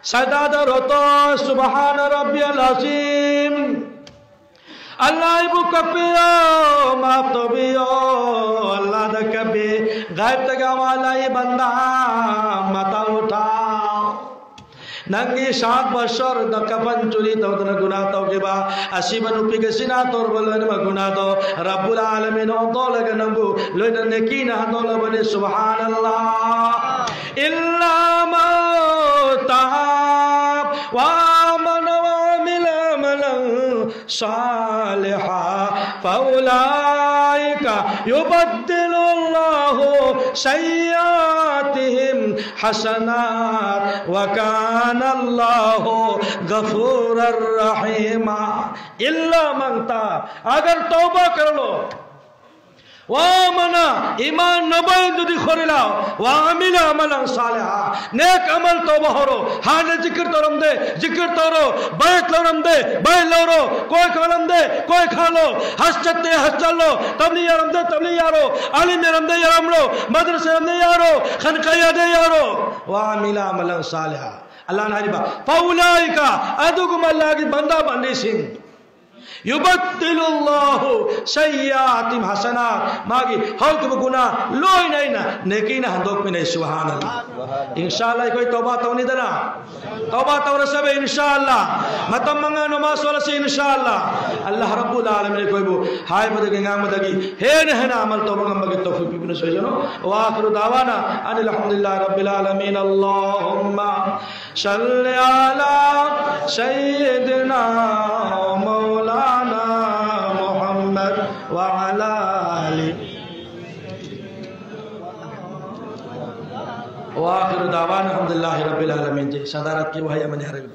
सजदा रोतो सुबहान रब्बियल अज़ीम अल्लाह इबु कपियो माफ तो बियो अल्लाह द कबे गायब तक वाला ये बंदा मता उठाओ नंगी शाक बशर द कफन चुरी तो न गुनाह तो के बा असीबन उपी के सिना तोर बोलन म गुनाह तो रब्बुल आलमीन ओ तो लगे नंगु लोइन नेकी ना तो बने सुभान अल्लाह इल्ला मा ताब वा मन वा मिला मलन सालिहा फौलाइका युबद्दिलुल्लाहु सय्यातिहिम हसनात व कानल्लाहु गफूरर रहीमा इल्ला मन ताब अगर तौबा कर लो वामना ईमान नबल जुदी खोरिलाओ वामिला अमलन सालिहा नेक अमल तौबा होरो हाने जिक्र तोरम दे जिक्र तोरो बैत लोरम दे बैत लोरो कोई कलम दे कोई खालो हसचते हसचलो तबली यारम दे तबली यारो आलिम यारम दे यारम लो मदरसे यारम दे यारो खनकया दे यारो वामिला अमलन सालिहा अल्लाह नारिबा फौलाइका अदुगुम अल्लाह की बंदा बंदी सिंह युबद्दिलुल्लाहु सय्यातिम हसनात मागी हक गुनाह लोई नहीं ना नेकी ना हंदोक में नहीं सुभान अल्लाह इंशाअल्लाह कोई तौबा तो नहीं देना तौबा तो सब इंशाअल्लाह मतम मंगा नमाज वाला से इंशाअल्लाह अल्लाह रब्बुल आलमीन कोई वो हाय बदगे गांग बदगी हे न अमल तौबा गम के तौफीक बिन सजनो व आखिर दावाना अनिल हम्दुलिल्लाह रब्बिल आलमीन अल्लाहुम्मा सल्लि अला सय्यिदिना मौलाना मुहम्मद व अला आलि व आखिर दावाना अल्हम्दुलिल्लाहि रब्बिल आलमीन। सदारत की वही अमन हरम।